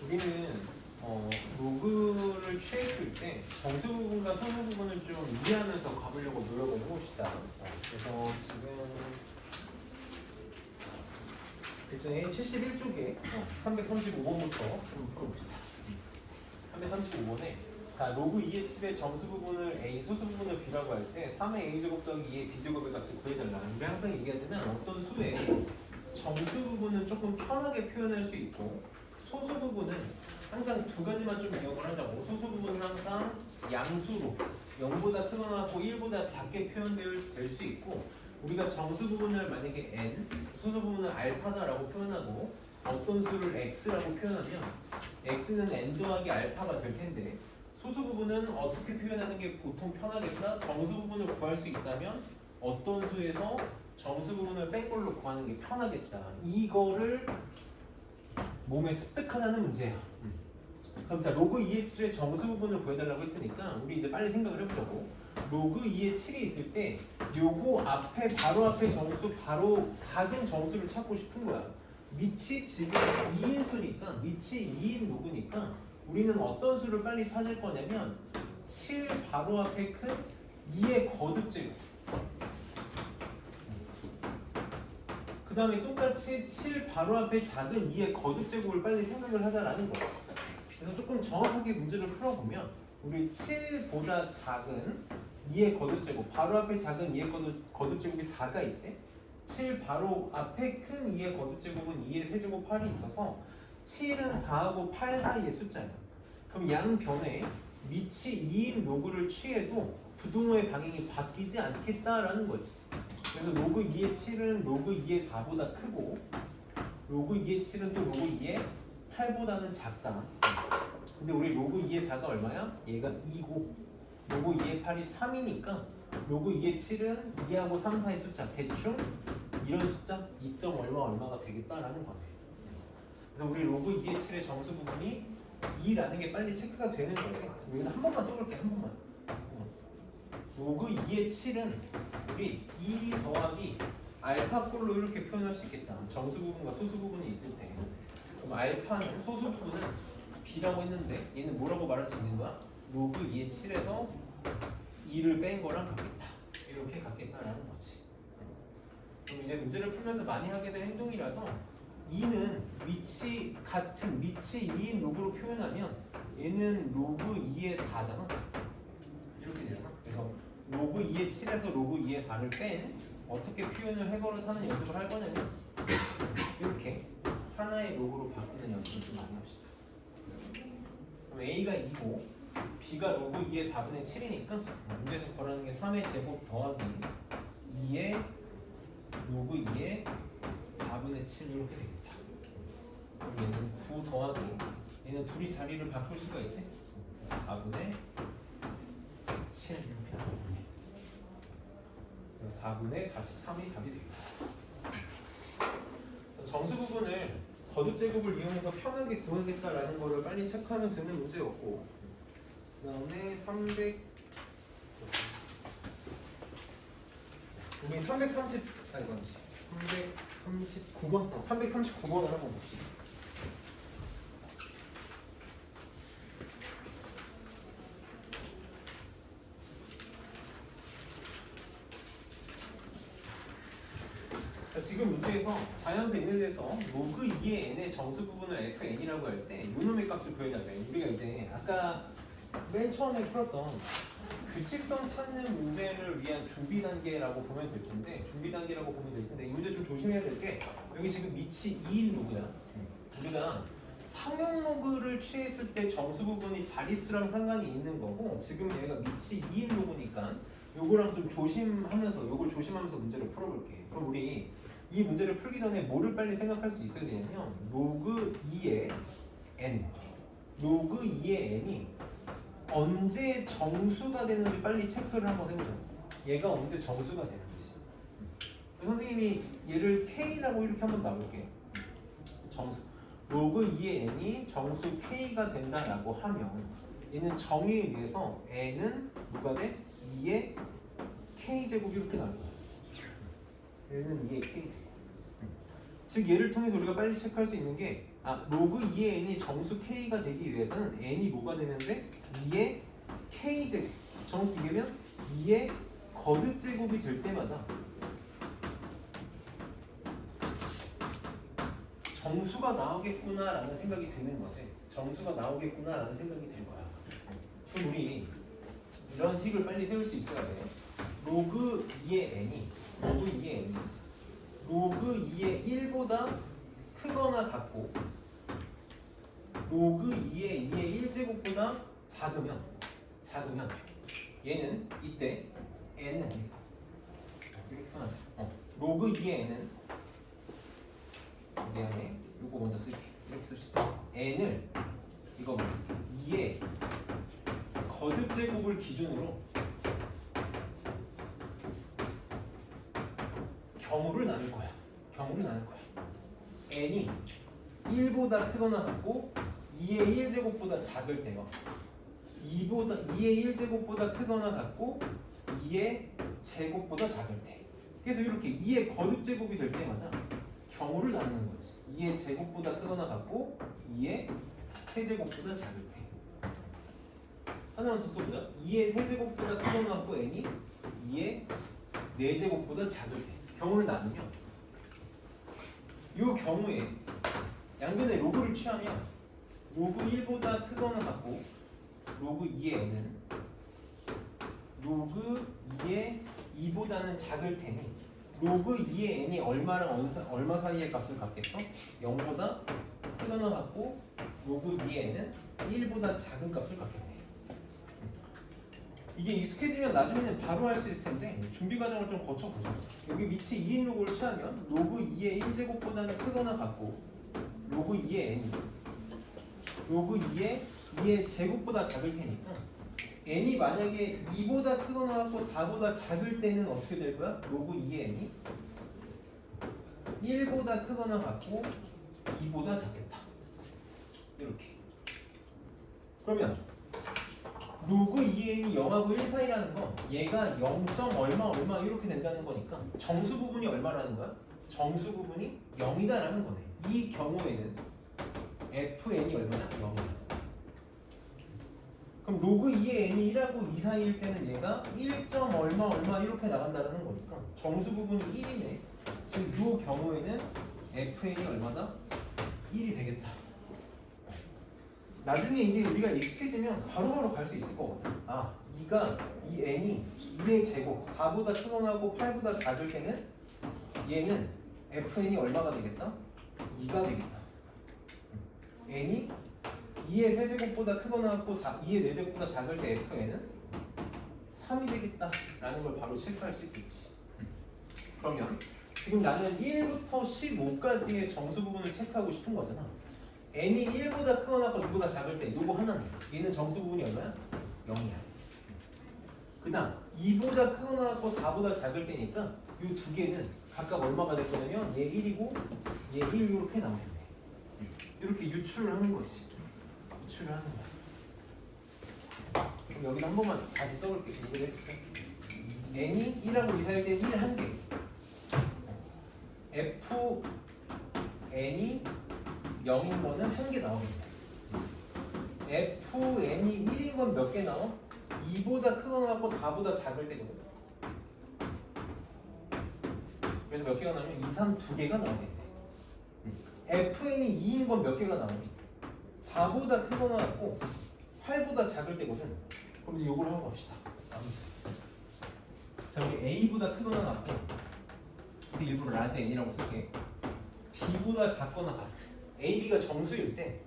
우리는 로그를 취했을 때 정수 부분과 소수 부분을 좀 이해하면서 가보려고 노력을 해봅시다. 그래서 지금 일종의 71쪽에 335번부터 좀 풀어봅시다. 335번에 자 로그 2의 7의 정수 부분을 A, 소수 부분을 B라고 할 때 3의 A제곱 더하기 2의 B제곱의 값을 구해달라. 우리 항상 얘기하지만 어떤 수의 정수 부분은 조금 편하게 표현할 수 있고 소수 부분은 항상 두 가지만 좀 기억을 하자고. 소수 부분은 항상 양수로 0보다 크거나 1보다 작게 표현될 수 있고 우리가 정수 부분을 만약에 n, 소수 부분을 알파다라고 표현하고 어떤 수를 x라고 표현하면 x는 n 더하기 알파가 될 텐데 소수 부분은 어떻게 표현하는 게 보통 편하겠다? 정수 부분을 구할 수 있다면 어떤 수에서 정수 부분을 뺀 걸로 구하는 게 편하겠다. 이거를 몸에 습득하자는 문제야. 그럼 자 로그 2의 7의 정수 부분을 구해달라고 했으니까 우리 이제 빨리 생각을 해보자고. 로그 2의 7이 있을 때 요거 앞에 바로 앞에 정수 바로 작은 정수를 찾고 싶은 거야. 밑이 지금 2인 수니까 밑이 2인 로그니까 우리는 어떤 수를 빨리 찾을 거냐면 7 바로 앞에 큰 2의 거듭제곱. 그 다음에 똑같이 7 바로 앞에 작은 2의 거듭제곱을 빨리 생각을 하자라는 거야. 그래서 조금 정확하게 문제를 풀어보면 우리 7보다 작은 2의 거듭제곱 바로 앞에 작은 2의 거듭제곱이 4가 있지. 7 바로 앞에 큰 2의 거듭제곱은 2의 세제곱 8이 있어서 7은 4하고 8 사이의 숫자야. 그럼 양변에 밑이 2인 로그를 취해도 부동호의 방향이 바뀌지 않겠다라는 거지. 그래서 로그 2의 7은 로그 2의 4보다 크고 로그 2의 7은 또 로그 2의 8보다는 작다. 근데 우리 로그 2의 4가 얼마야? 얘가 2고 로그 2의 8이 3이니까 로그 2의 7은 2하고 3 사이 숫자 대충 이런 숫자 2점 얼마가 되겠다라는 거네. 그래서 우리 로그 2의 7의 정수 부분이 2라는 게 빨리 체크가 되는 거지. 여기다 한 번만 써볼게. 한 번만. 로그 2의 7은 우리 2 더하기 알파꼴로 이렇게 표현할 수 있겠다. 정수 부분과 소수 부분이 있을 때. 그럼 알파는 소수 부분은 B라고 했는데 얘는 뭐라고 말할 수 있는 거야? 로그 2의 7에서 2를 뺀 거랑 같겠다. 이렇게 같겠다라는 거지. 그럼 이제 문제를 풀면서 많이 하게 된 행동이라서 2는 위치 같은 위치 2인 로그로 표현하면 얘는 로그 2의 4잖아. 이렇게 되잖아. 그래서 로그 2의 7에서 로그 2의 4를 뺀 어떻게 표현을 해버릇하는 연습을 할 거냐면 이렇게 하나의 로그로 바꾸는 연습을 좀 많이 합시다. 그럼 A가 2고 B가 로그 2의 4분의 7이니까 문제에서 구하라는 게 3의 제곱 더하기 2의 로그 2의 4분의 7 이렇게 되겠다. 그럼 얘는 9 더하기 얘는 둘이 자리를 바꿀 수가 있지? 4분의 7 이렇게 나오네. 4분의 43이 답이 되겠다. 정수 부분을 거듭제곱을 이용해서 편하게 구하겠다라는 거를 빨리 체크하면 되는 문제였고 그 다음에 339번을 한번 봅시다. 지금 문제에서 자연수 n에 대해서 로그 2의 n의 정수 부분을 fn이라고 할 때 요놈의 값을 구해달래. 우리가 이제 아까 맨 처음에 풀었던 규칙성 찾는 문제를 위한 준비 단계라고 보면 될 텐데 이 문제 좀 조심해야 될 게 여기 지금 밑이 2인 로그야. 우리가 상용 로그를 취했을 때 정수 부분이 자릿수랑 상관이 있는 거고 지금 얘가 밑이 2인 로그니까 요거랑 좀 요걸 조심하면서 문제를 풀어볼게. 그럼 우리 이 문제를 풀기 전에 뭐를 빨리 생각할 수 있어야 되냐면 로그 2의 n 로그 2의 n이 언제 정수가 되는지 빨리 체크를 한번 해보자. 얘가 언제 정수가 되는지. 선생님이 얘를 k라고 이렇게 한번 놔볼게. 정수 로그 2의 n이 정수 k가 된다라고 하면 얘는 정에 의해서 n은 누가 돼? 2의 k제곱 이렇게 나올 거야. 얘는 2의 k제곱. 즉 얘를 통해서 우리가 빨리 체크할 수 있는 게 로그 2의 n이 정수 k가 되기 위해서는 n이 뭐가 되면 돼? 2의 k제곱. 정확히 얘기하면 2의 거듭제곱이 될 때마다 정수가 나오겠구나라는 생각이 드는 거지. 정수가 나오겠구나라는 생각이 들 거야. 그럼 우리 이런 식을 빨리 세울 수 있어야 돼. 로그 2의 n이 로그 2의 1보다 크거나 같고 로그 2의 1제곱보다 작으면 얘는 이때 n은 이렇게 표현하자. 로그 2의 n은 미안해. 요거 먼저 쓸게. 이렇게 씁시다. n을 이거 먼저 쓸게. 2의 거듭제곱을 기준으로 경우를 나눌 거야. n이 1보다 크거나 같고 2의 1제곱보다 작을 때와 2의 1제곱보다 크거나 같고 2의 제곱보다 작을 때. 그래서 이렇게 2의 거듭제곱이 될 때마다 경우를 나누는 거지. 2의 제곱보다 크거나 같고 2의 세제곱보다 작을 때. 하나만 더 써보자. 2의 세제곱보다 크거나 같고 n이 2의 4제곱보다 작을 때. 경우를 나누면 이 경우에 양변의 로그를 취하면 로그 1보다 크거나 같고 로그 2의 n은 로그 2의 2보다는 작을 테니 로그 2의 n이 얼마랑 얼마 사이의 값을 갖겠어? 0보다 크거나 같고 로그 2의 n은 1보다 작은 값을 갖겠네. 이게 익숙해지면 나중에는 바로 할 수 있을 텐데 준비 과정을 좀 거쳐보자. 여기 위치 2인 로그를 취하면 로그 2의 1제곱보다는 크거나 같고 로그 2의 n이 로그 2의 제곱보다 작을 테니까 n이 만약에 2보다 크거나 같고 4보다 작을 때는 어떻게 될 거야? 로그 2의 n이 1보다 크거나 같고 2보다 작겠다. 이렇게. 그러면 로그 2n이 0하고 1 사이라는 건 얘가 0. 얼마 이렇게 된다는 거니까 정수 부분이 얼마라는 거야? 정수 부분이 0이다라는 거네. 이 경우에는 fn이 얼마냐? 0이야. 그럼 로그 2의 n이 1하고 2 사이일 때는 얘가 1. 얼마 이렇게 나간다는 거니까 정수 부분이 1이네. 즉 이 경우에는 fn이 얼마다? 1이 되겠다. 나중에 이게 우리가 익숙해지면 바로바로 갈 수 있을 거거든. 이 n이 2의 제곱 4보다 크거나 하고 8보다 작을 때는 얘는 fn이 얼마가 되겠다? 2가 되겠다. n이 2의 세제곱보다 크거나 하고 2의 4제곱보다 작을 때 fn은 3이 되겠다 라는 걸 바로 체크할 수 있겠지. 그러면 지금 나는 1부터 15까지의 정수 부분을 체크하고 싶은 거잖아. n이 1보다 크거나 하고 2보다 작을 때 요거 하나는 얘는 정수 부분이 얼마야? 0이야. 그 다음 2보다 크거나 하고 4보다 작을 때니까 이 두 개는 각각 얼마가 될 거냐면 얘 1이고 얘 1 이렇게 나오겠네. 이렇게 유출을 하는 거지. 유출을 하는 거야. 그럼 여기다 한 번만 다시 써볼게. 이거 했어. n이 1하고 2 사이일 때 1 한 개. fn이 0인 거는 한 개 나오겠네. fn이 1인 건 몇 개 나와? 2보다 크거나 하고 4보다 작을 때거든. 그래서 몇 개가 나오면 2, 3, 2개가 나오겠네. fn이 2인 건 몇 개가 나오니? 4보다 크거나 하고 8보다 작을 때거든. 그럼 이제 요걸 한번 봅시다. 자, 우리 a보다 크거나 같고 일부러 라지 n이라고 쓸게. b보다 작거나 같은 AB가 정수일 때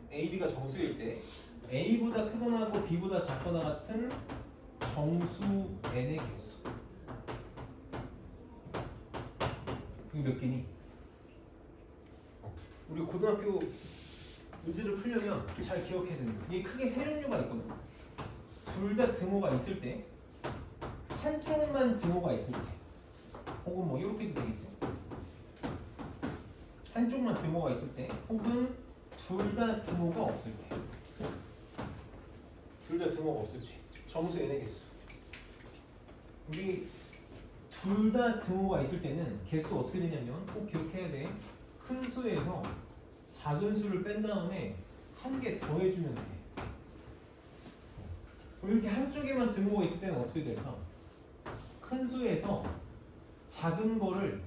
A보다 크거나 하고 B보다 작거나 같은 정수 n의 개수. 이거 몇 개니? 우리 고등학교 문제를 풀려면 잘 기억해야 되는 거. 이게 크게 세 종류가 있거든. 둘 다 등호가 있을 때, 한쪽만 등호가 있을 때, 혹은 뭐 이렇게도 되겠지. 한쪽만 등호가 있을 때, 혹은 둘 다 등호가 없을 때. 둘 다 등호가 없을 때. 정수 n의 개수. 우리 둘 다 등호가 있을 때는 개수 어떻게 되냐면 꼭 기억해야 돼. 큰 수에서 작은 수를 뺀 다음에 한 개 더해주면 돼. 이렇게 한쪽에만 등호가 있을 때는 어떻게 될까? 큰 수에서 작은 거를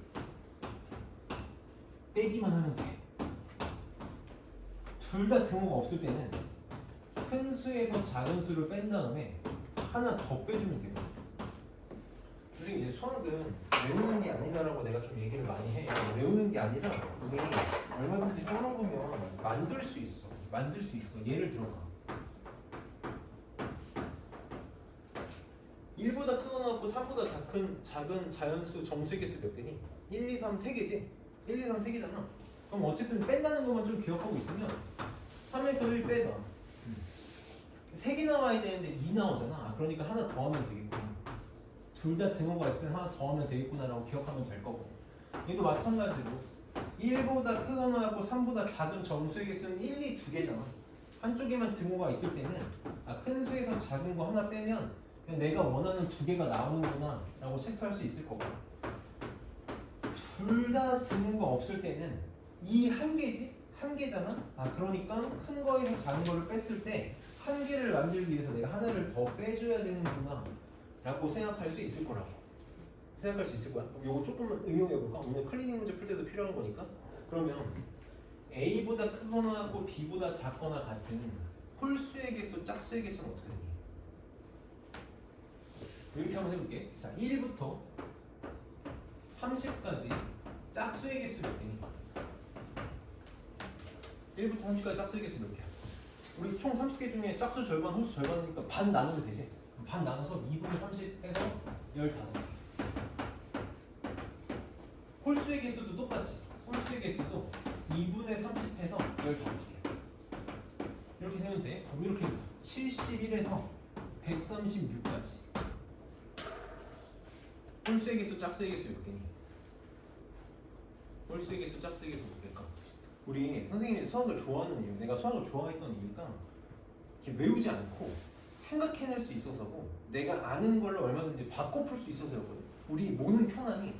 빼기만 하면 돼. 둘 다 등호가 없을 때는 큰 수에서 작은 수를 뺀 다음에 하나 더 빼주면 되거든. 선생님 이제 수학은 외우는 게 아니다라고 내가 좀 얘기를 많이 해. 외우는 게 아니라 우리 얼마든지 써놓으면 만들 수 있어. 만들 수 있어. 예를 들어봐. 1보다 크거나 같고 3보다 작은 자연수 정수의 개수 몇 개니? 1, 2, 3, 3개지? 1, 2, 3, 3개잖아. 그럼 어쨌든 뺀다는 것만 좀 기억하고 있으면 3에서 1 빼봐. 3개 나와야 되는데 2 나오잖아. 그러니까 하나 더 하면 되겠구나. 둘 다 등호가 있을 때 하나 더 하면 되겠구나라고 기억하면 될 거고. 얘도 마찬가지로 1보다 크거나 같고 3보다 작은 정수의 개수는 1, 2, 2개잖아. 한쪽에만 등호가 있을 때는 큰 수에서 작은 거 하나 빼면 그냥 내가 원하는 2개가 나오는구나 라고 체크할 수 있을 거고, 둘 다 등호가 없을 때는 이 한 개지? 한 개잖아? 그러니까 큰 거에서 작은 거를 뺐을 때 한 개를 만들기 위해서 내가 하나를 더 빼줘야 되는구나 라고 생각할 수 있을 거라고. 생각할 수 있을 거야. 이거 조금만 응용해볼까? 오늘 클리닝 문제 풀 때도 필요한 거니까. 그러면 A보다 크거나 같고 B보다 작거나 같은 홀수의 개수, 짝수의 개수는 어떻게 되니? 이렇게 한번 해볼게. 자, 1부터 30까지 짝수의 개수 몇 개니? 1부터 30까지 짝수의 개수 몇 개야? 우리 총 30개 중에 짝수 절반, 홀수 절반이니까 반 나누면 되지? 반 나눠서 2분의 30 해서 15개. 홀수의 개수도 똑같지? 홀수의 개수도 2분의 30 해서 15개. 이렇게 세면 돼. 그럼 이렇게 71에서 136까지. 홀수의 개수, 짝수의 개수 몇 개니? 홀수의 개수, 짝수의 개수 몇 개일까? 우리 선생님이 수학을 좋아하는 이유, 내가 수학을 좋아했던 이유가 이렇게 외우지 않고 생각해낼 수 있어서고, 내가 아는 걸로 얼마든지 바꿔 풀 수 있어서였거든. 우리 모는 편안이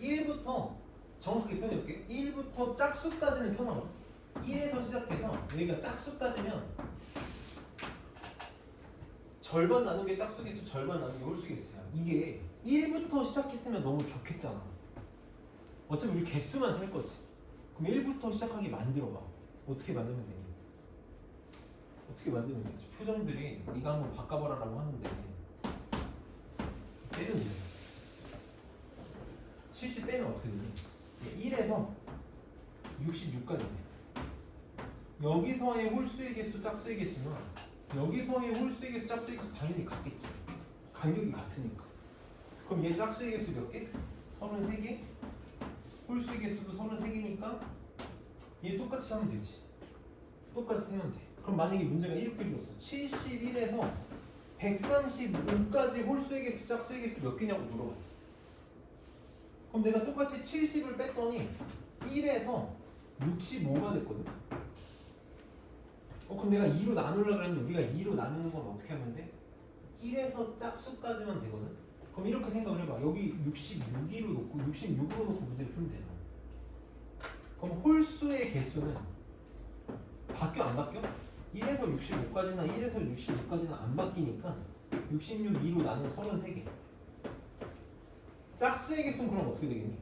1부터 정확하게 표현해볼게. 1부터 짝수까지는 편하거든. 1에서 시작해서 여기가 짝수 따지면 절반 나눈 게 짝수 개수, 절반 나눈 게 홀수 개수야. 이게 1부터 시작했으면 너무 좋겠잖아. 어차피 우리 개수만 살 거지. 그럼 1부터 시작하게 만들어봐. 어떻게 만들면 되니? 어떻게 만들면 되지? 표정들이 네가 한번 바꿔봐라라고 하는데 빼면 돼. 70 빼면 어떻게 되니? 1에서 66까지 돼. 여기서의 홀수의 개수, 짝수의 개수는 여기서의 홀수의 개수, 짝수의 개수 당연히 같겠지. 간격이 같으니까. 그럼 얘 짝수의 개수 몇 개? 33개? 홀수의 개수도 33개니까 얘 똑같이 하면 되지. 똑같이 세면 돼. 그럼 만약에 문제가 이렇게 줬어. 71에서 135까지 홀수의 개수, 짝수의 개수 몇 개냐고 물어봤어. 그럼 내가 똑같이 70을 뺐더니 1에서 65가 됐거든. 그럼 내가 2로 나누려고 그랬는데 우리가 2로 나누는 건 어떻게 하면 돼? 1에서 짝수까지만 되거든. 그럼 이렇게 생각을 해봐. 여기 66으로 놓고 66으로 놓고 문제를 풀면 되잖아. 그럼 홀수의 개수는 바뀌어 안 바뀌어? 1에서 65까지나 1에서 66까지는 안 바뀌니까 66, 2로 나눈 33개. 짝수의 개수는 그럼 어떻게 되겠니?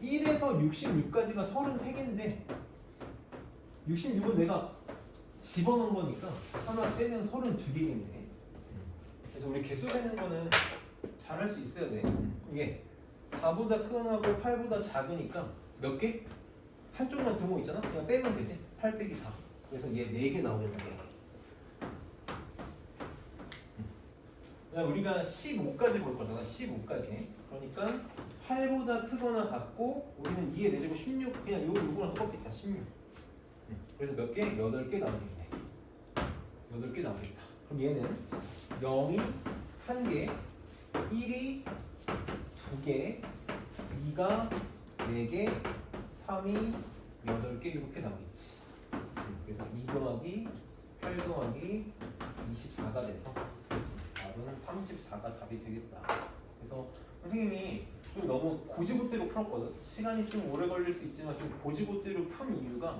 1에서 66까지가 33개인데 66은 내가 집어넣은 거니까 하나 빼면 32개겠네. 그래서 우리 개수 세는 거는 잘할 수 있어야 돼. 이게 4보다 크거나 하고 8보다 작으니까 몇 개? 한쪽만 등호 있잖아? 그냥 빼면 되지. 8 빼기 4. 그래서 얘 4개 나오겠네. 우리가 15까지 볼 거잖아. 15까지. 그러니까 8보다 크거나 같고 우리는 2에 내주고 16 그냥 요거랑 똑같겠다. 16. 그래서 몇 개? 8개 나오겠네. 8개 나오겠다. 그럼 얘는 0이 1개, 1이 2개, 2가 4개, 3이 8개 이렇게 나오겠지. 그래서 2 더하기 8 더하기 24가 돼서 답은 34가 답이 되겠다. 그래서 선생님이 좀 너무 고지고대로 풀었거든. 시간이 좀 오래 걸릴 수 있지만 좀 고지고대로 푼 이유가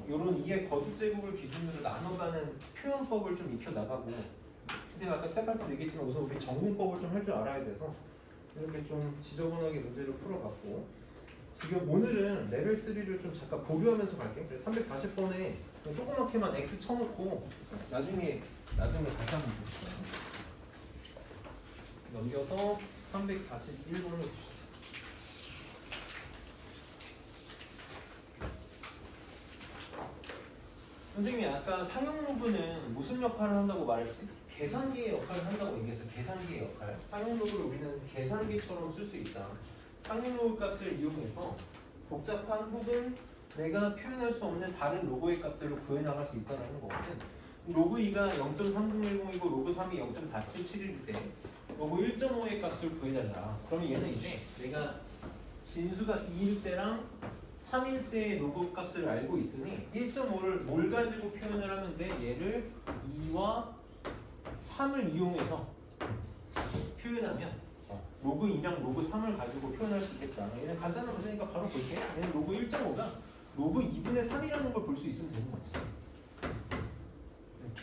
이런 이해 거듭 제곱을 기준으로 나눠가는 표현법을 좀 익혀 나가고, 제가 아까 시작할 때도 얘기했지만 우선 우리 전공법을 좀 할 줄 알아야 돼서 이렇게 좀 지저분하게 문제를 풀어봤고, 지금 오늘은 레벨 3를 좀 잠깐 보류하면서 갈게. 그래서 340번에 조그맣게만 X 쳐놓고 나중에 다시 한번 봅시다. 넘겨서 341번을 봅시다. 선생님이 아까 상용 로그는 무슨 역할을 한다고 말했지? 계산기의 역할을 한다고 얘기했어. 계산기의 역할. 상용 로그를 우리는 계산기처럼 쓸 수 있다. 상용 로그 값을 이용해서 복잡한 혹은 내가 표현할 수 없는 다른 로그의 값들을 구해나갈 수 있다는 거거든. 로그 2가 0.3010이고 로그 3이 0.4771일 때 로그 1.5의 값을 구해달라. 그러면 얘는 이제 내가 진수가 2일 때랑 3일 때의 로그 값을 알고 있으니 1.5를 뭘 가지고 표현을 하면 돼? 얘를 2와 3을 이용해서 표현하면 로그 2랑 로그 3을 가지고 표현할 수 있겠다. 얘는 간단한 문제니까 바로 볼게. 얘는 로그 1.5가 로그 2분의 3이라는 걸 볼 수 있으면 되는 거지. 이렇게.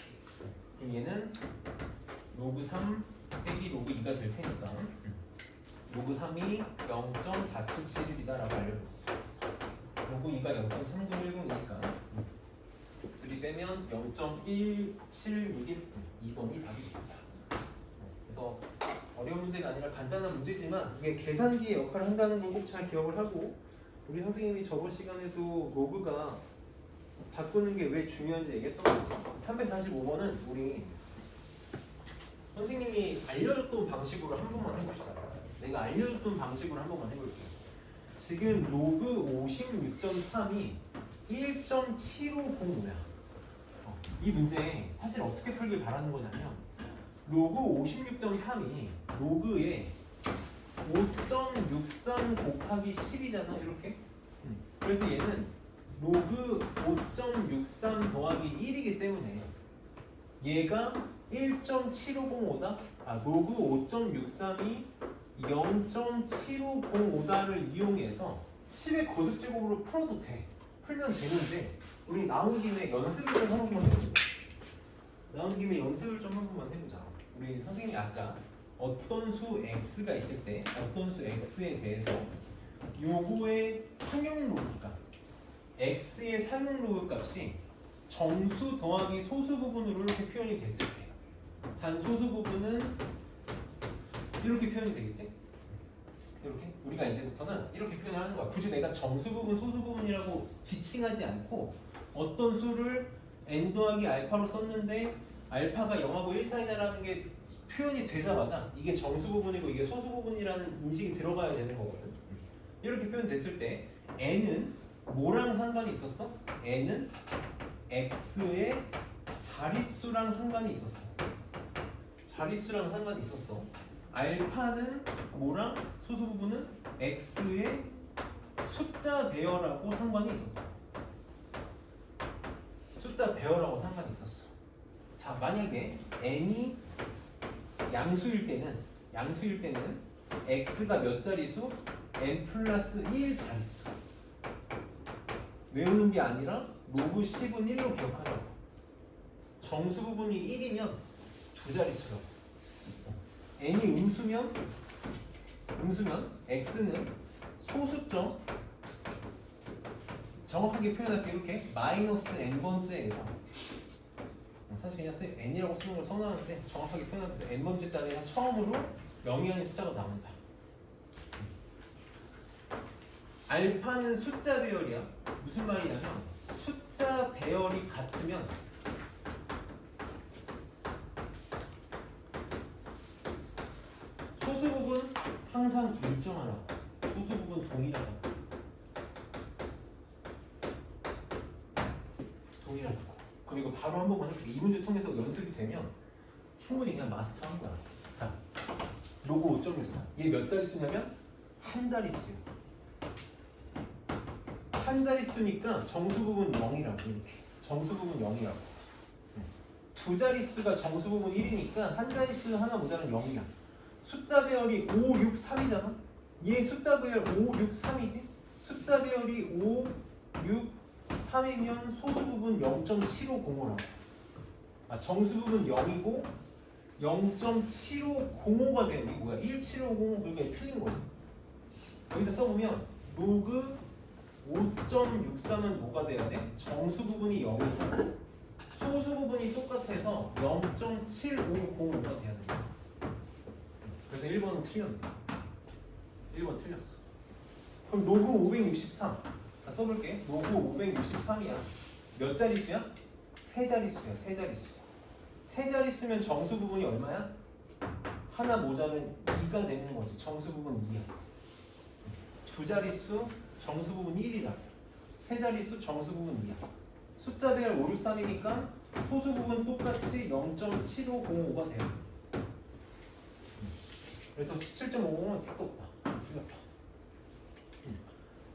그럼 얘는 로그 3 빼기 로그 2가 될 테니까 로그 3이 0.4771이다 라고 알려줘. 로그 2가 0.3010이니까 둘이 빼면 0.1761 2번이 답이 됩니다. 그래서 어려운 문제가 아니라 간단한 문제지만 이게 계산기의 역할을 한다는 걸 꼭 잘 기억을 하고, 우리 선생님이 저번 시간에도 로그가 바꾸는 게 왜 중요한지 얘기했던 거죠. 345번은 우리 선생님이 알려줬던 방식으로 한 번만 해봅시다. 내가 알려줬던 방식으로 한 번만 해볼게요. 지금 로그 56.3이 1.7505야. 이 문제 사실 어떻게 풀길 바라는 거냐면 로그 56.3이 로그에 5.63 곱하기 10이잖아 이렇게. 그래서 얘는 로그 5.63 더하기 1이기 때문에 얘가 1.7505다. 로그 5.63이 0.7505다를 이용해서 10의 거듭제곱으로 풀어도 돼. 풀면 되는데 우리 나온 김에 연습을 좀 한 번만 해보자. 우리 선생님이 아까 어떤 수 x가 있을 때 어떤 수 x에 대해서 요거의 상용 로그 값 x의 상용 로그 값이 정수 더하기 소수 부분으로 이렇게 표현이 됐을 때 단소수 부분은 이렇게 표현이 되겠지? 이렇게 우리가 이제부터는 이렇게 표현을 하는 거야. 굳이 내가 정수 부분, 소수 부분이라고 지칭하지 않고 어떤 수를 n 더하기 알파로 썼는데 알파가 0하고 1 사이다라는 게 표현이 되자마자 이게 정수 부분이고 이게 소수 부분이라는 인식이 들어가야 되는 거거든. 이렇게 표현됐을 때 n은 뭐랑 상관이 있었어? n은 x의 자릿수랑 상관이 있었어. 자릿수랑 상관이 있었어. 알파는 뭐랑 소수 부분은 x의 숫자 배열하고 상관이 있었다. 숫자 배열하고 상관이 있었어. 자, 만약에 n이 양수일 때는 x가 몇 자릿수? n 플러스 1 자릿수. 외우는 게 아니라 로그 10은 1로 기억하자고. 정수 부분이 1이면 두 자릿수라고. n이 음수면 x는 소수점, 정확하게 표현할게 이렇게 마이너스 n번째에서, 사실 그냥 n이라고 쓰는 걸 선호하는데 정확하게 표현하면서 n번째 자리에 처음으로 0이 아닌 숫자가 나온다. 알파는 숫자 배열이야. 무슨 말이냐면 숫자 배열이 같으면 소수 부분 항상 일정하라고. 소수 부분 동일하다고. 그리고 바로 한 번만 해볼게. 이 문제 통해서 연습이 되면 충분히 그냥 마스터한 거야. 자, 로그 5.64. 얘 몇 자릿수냐면 한 자릿수야. 한 자릿수니까 정수 부분 0이라고. 이렇게 정수 부분 0이라고. 두 자릿수가 정수 부분 1이니까 한 자릿수 하나 모자는 0이야. 숫자 배열이 5, 6, 3이잖아. 얘 숫자 배열 5, 6, 3이지? 숫자 배열이 5, 6, 3이면 소수 부분 0.7505라고. 정수 부분 0이고 0.7505가 되는 게 뭐야? 17505 그러니까 틀린 거지. 여기다 써보면 로그 5.63은 뭐가 돼야 돼? 정수 부분이 0이고 소수 부분이 똑같아서 0.7505가 돼야 돼. 그래서 1번은 틀렸네. 1번 틀렸어. 그럼 로그 563. 자, 써볼게. 로그 563이야. 몇 자릿수야? 세 자릿수야. 세 자릿수. 세 자릿수면 정수 부분이 얼마야? 하나 모자른 2가 되는 거지. 정수 부분 2야. 두 자릿수 정수 부분 1이다. 세 자릿수 정수 부분 2야. 숫자 배열 563이니까 소수 부분 똑같이 0.7505가 돼요. 그래서 17.50은 택도 없다. 틀렸다.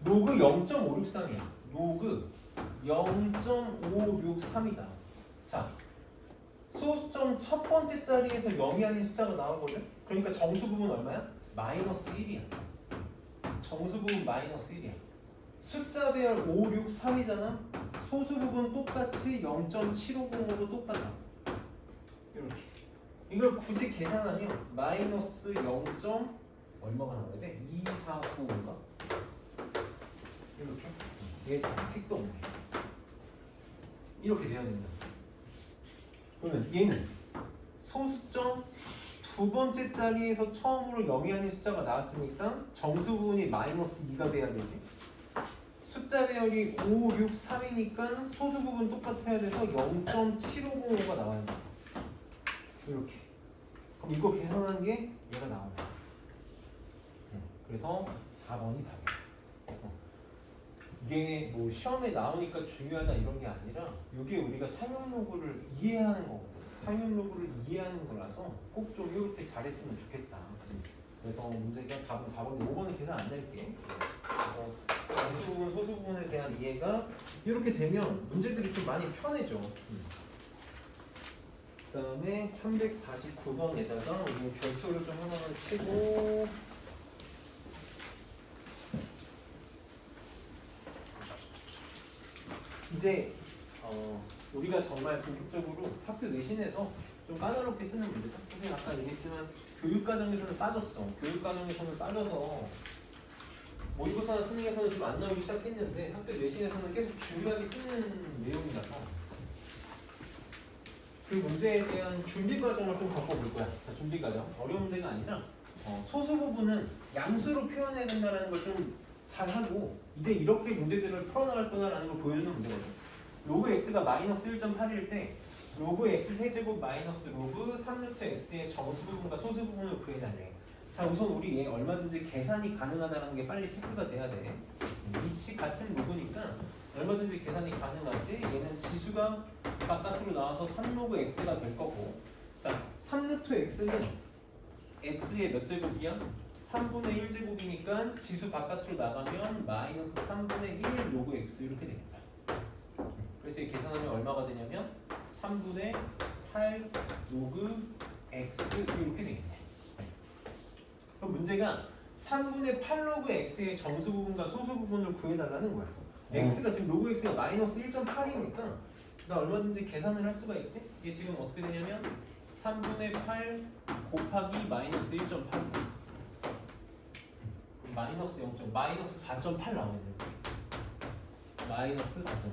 로그 0.563이야. 로그 0.563이다. 자, 소수점 첫 번째 자리에서 0이 아닌 숫자가 나오거든? 그러니까 정수 부분 얼마야? 마이너스 1이야. 정수 부분 마이너스 1이야. 숫자 배열 5, 6, 3이잖아? 소수 부분 똑같이 0.750으로 똑같아. 이렇게. 이걸 굳이 계산하면 마이너스 0. 얼마가 나와야 돼? 2495인가? 이렇게. 얘 택도 없네. 이렇게 돼야 된다. 그러면 얘는 소수점 두 번째 자리에서 처음으로 0이 아닌 숫자가 나왔으니까 정수 부분이 마이너스 2가 돼야 되지. 숫자 배열이 5, 6, 3이니까 소수 부분 똑같아야 돼서 0.7505가 나와야 돼. 이렇게. 그럼 이거 계산한 게 얘가 나오네. 그래서 4번이 답이야. 이게 뭐 시험에 나오니까 중요하다 이런 게 아니라 이게 우리가 사용 로그를 이해하는 거거든. 사용 로그를 이해하는 거라서 꼭 좀 이렇게 잘했으면 좋겠다. 그래서 문제가 답은 4번인데 5번은 계산 안 낼게. 그래서 정수 부분, 소수 부분에 대한 이해가 이렇게 되면 문제들이 좀 많이 편해져. 그 다음에 349번에다가 우리 별표를 좀 하나만 치고 이제 우리가 정말 본격적으로 학교 내신에서 좀 까다롭게 쓰는 문제. 선생님 아까 얘기했지만 교육과정에서는 빠졌어. 교육과정에서는 빠져서 모의고사나 수능에서는 좀 안 나오기 시작했는데 학교 내신에서는 계속 중요하게 쓰는 내용이라서 그 문제에 대한 준비 과정을 좀 겪어볼 거야. 자, 준비 과정. 어려운 문제가 아니라 소수 부분은 양수로 표현해야 된다는 걸 좀 잘하고 이제 이렇게 문제들을 풀어나갈 거다라는 걸 보여주는 문제거든. 로그 x가 마이너스 1.8일 때 로그 x 세제곱 마이너스 로그 3루트 x의 정수 부분과 소수 부분을 구해달래. 자, 우선 우리 얘 얼마든지 계산이 가능하다는 게 빨리 체크가 돼야 돼. 위치 같은 로그니까 얼마든지 계산이 가능하지. 얘는 지수가 바깥으로 나와서 3로그 x가 될 거고. 자, 3루트 x는 x의 몇 제곱이야? 3분의 1제곱이니까 지수 바깥으로 나가면 마이너스 3분의 1 로그 x 이렇게 되겠다. 그래서 이 계산하면 얼마가 되냐면 3분의 8 로그 x 이렇게 되겠네. 그럼 문제가 3분의 8 로그 x의 정수 부분과 소수 부분을 구해달라는 거야. x가 지금 로그 x가 마이너스 1.8이니까 나 얼마든지 계산을 할 수가 있지? 이게 지금 어떻게 되냐면 3분의 8 곱하기 마이너스 1.8 마이너스 0. 마이너스 4.8 나오네. 마이너스 4.8.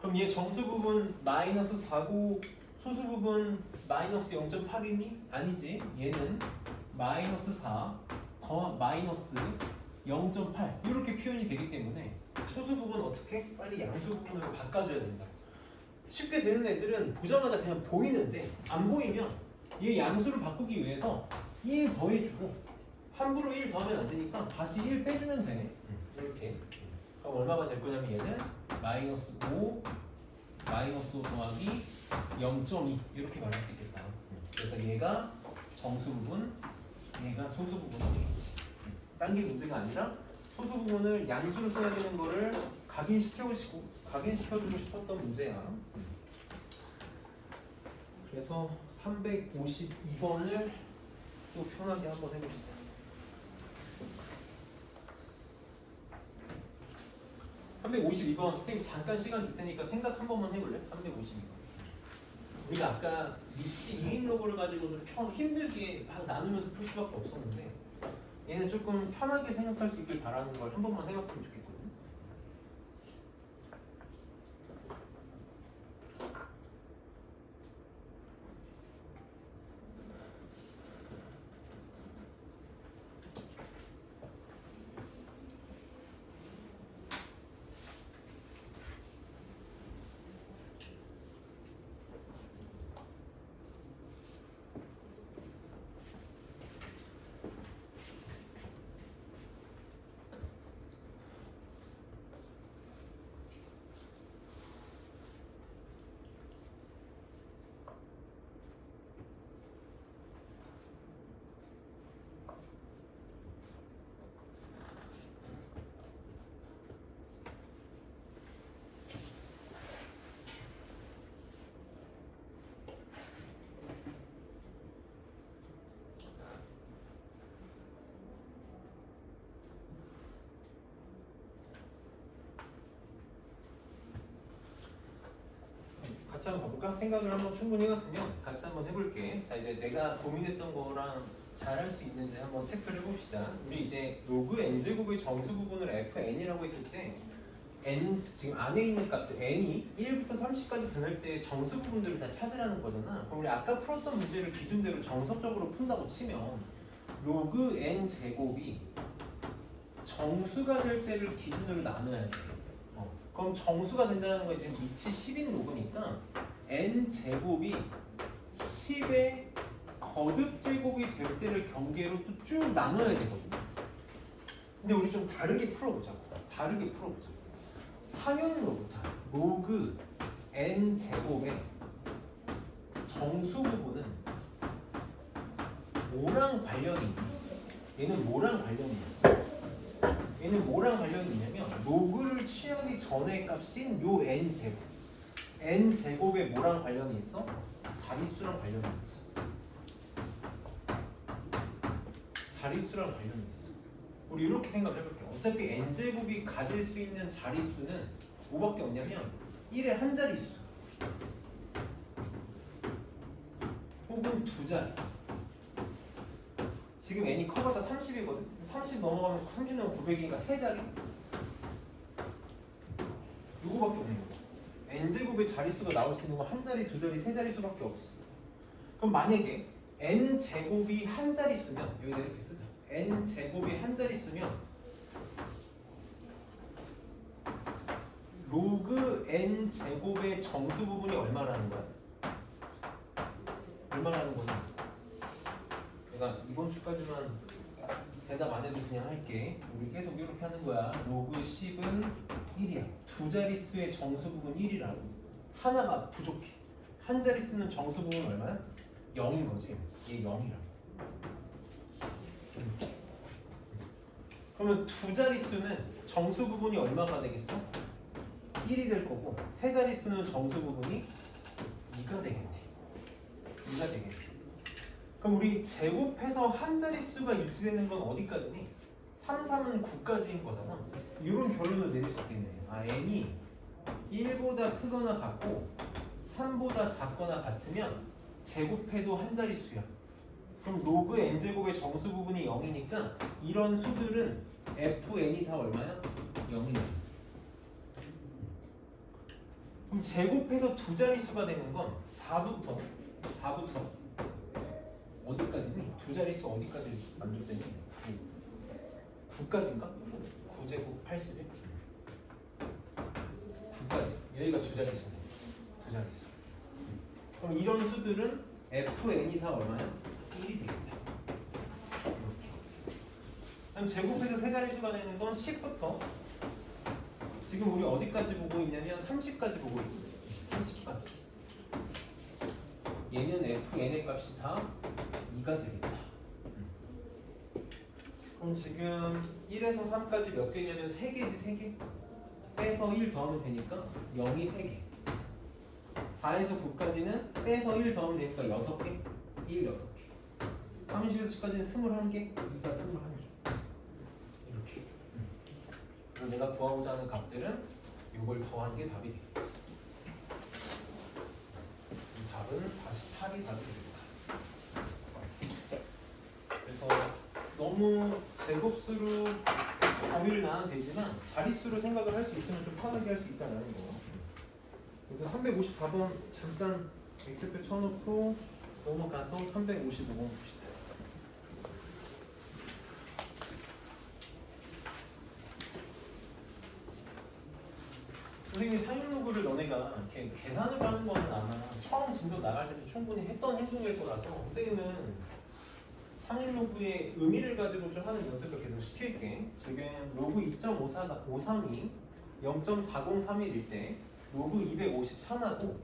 그럼 얘 정수 부분 마이너스 4고 소수 부분 마이너스 0.8이니? 아니지. 얘는 마이너스 4 더 마이너스 0.8 이렇게 표현이 되기 때문에 소수 부분 어떻게? 빨리 양수 부분으로 바꿔줘야 된다. 쉽게 되는 애들은 보자마자 그냥 보이는데 안 보이면 얘 양수를 바꾸기 위해서 1 더해주고 함부로 1 더하면 안 되니까 다시 1 빼주면 돼. 이렇게. 그럼 얼마가 될 거냐면 얘는 마이너스 5 마이너스 5 더하기 0.2 이렇게 말할 수 있겠다. 그래서 얘가 정수 부분, 얘가 소수 부분이 되겠지. 딴 게 문제가 아니라 소수 부분을 양수로 써야 되는 거를 각인시켜주고 싶었던 문제야. 그래서 352번을 또 편하게 한번 해봅시다. 352번 선생님 잠깐 시간 줄 테니까 생각 한 번만 해볼래? 352번. 우리가 아까 리치 2인 로그를 가지고도 힘들게 막 나누면서 풀 수밖에 없었는데 얘는 조금 편하게 생각할 수 있길 바라는 걸 한 번만 해봤으면 좋겠거든. 같이 한번 가볼까? 생각을 한번 충분히 해봤으면 같이 한번 해볼게. 자, 이제 내가 고민했던 거랑 잘 할 수 있는지 한번 체크를 해봅시다. 우리 이제 로그 n제곱의 정수 부분을 fn이라고 했을 때 n 지금 안에 있는 값들 n이 1부터 30까지 변할 때 정수 부분들을 다 찾으라는 거잖아. 그럼 우리 아까 풀었던 문제를 기준대로 정석적으로 푼다고 치면 로그 n 제곱이 정수가 될 때를 기준으로 나눠야 돼. 그럼 정수가 된다는 건 지금 위치 10인 로그니까 n 제곱이 10의 거듭 제곱이 될 때를 경계로 또 쭉 나눠야 되거든요. 근데 우리 좀 다르게 풀어보자고. 상형 로그. 자, 로그 n 제곱의 정수 부분은 뭐랑 관련이 있니? 얘는 뭐랑 관련이 있어? 얘는 뭐랑 관련이 있냐면 로그를 취하기 전의 값인 요 n제곱 n제곱에 뭐랑 관련이 있어? 자릿수랑 관련이 있지. 자릿수랑 관련이 있어. 우리 이렇게 생각을 해볼게요. 어차피 n제곱이 가질 수 있는 자릿수는 뭐밖에 없냐면 1의 한 자릿수 혹은 두 자리. 지금 n이 커봤자 30이거든. 30 넘어가면 30 넘으면 900이니까 세 자리. 이거밖에 없는 거야. n제곱의 자릿수가 나올 수 있는 건 한 자리, 두 자리, 세 자릿수밖에 없어. 그럼 만약에 n제곱이 한 자릿수면 여기다 이렇게 쓰자. n제곱이 한 자릿수면 로그 n제곱의 정수 부분이 얼마라는 거야? 얼마라는 거냐? 내가 이번 주까지만 대답 안 해도 그냥 할게. 우리 계속 이렇게 하는 거야. 로그 10은 1이야. 두 자릿수의 정수 부분 1이라고. 하나가 부족해. 한 자릿수는 정수 부분 얼마야? 0인 거지. 얘 0이라고. 그러면 두 자릿수는 정수 부분이 얼마가 되겠어? 1이 될 거고 세 자릿수는 정수 부분이 2가 되겠네. 2가 되겠네. 그럼 우리 제곱해서 한 자릿수가 유지되는 건 어디까지니? 3, 3은 9까지인 거잖아. 이런 결론을 내릴 수 있겠네. 아, n이 1보다 크거나 같고 3보다 작거나 같으면 제곱해도 한 자릿수야. 그럼 로그 n제곱의 정수 부분이 0이니까 이런 수들은 fn이 다 얼마야? 0이야. 그럼 제곱해서 두 자릿수가 되는 건 4부터 어디까지니? 두 자릿수 어디까지 만족되니? 9까지인가? 9제곱 80에 9까지. 여기가 두 자릿수. 그럼 이런 수들은 fn이 다 얼마야? 1이 되겠다. 그럼 제곱해서 세 자릿수가 되는 건 10부터 지금 우리 어디까지 보고 있냐면 30까지 보고 있어요. 30까지. 얘는 fn의 값이 다 2가 되겠다. 그럼 지금 1에서 3까지 몇 개냐면 3개지 3개. 빼서 1 더하면 되니까 0이 3개. 4에서 9까지는 빼서 1 더하면 되니까 6개. 1, 6개. 30에서 10까지는 21개. 2가 21개. 이렇게. 그럼 내가 구하고자 하는 값들은 이걸 더한 게 답이 되겠지. 이 답은 48이 답이 됩니다. 그래서 너무 제곱수로 범위를 나눠도 되지만 자릿수로 생각을 할 수 있으면 좀 편하게 할 수 있다는 거. 그래서 354번 잠깐 X표 쳐놓고 넘어가서 355번 봅시다. 선생님이 상용로그를 너네가 이렇게 계산을 하는 거는 아마 처음 진도 나갈 때도 충분히 했던 행동일 거라서 선생님은 상용로그의 의미를 가지고 좀 하는 연습을 계속 시킬게. 지금 로그 2.532 0.4031일 때 로그 253하고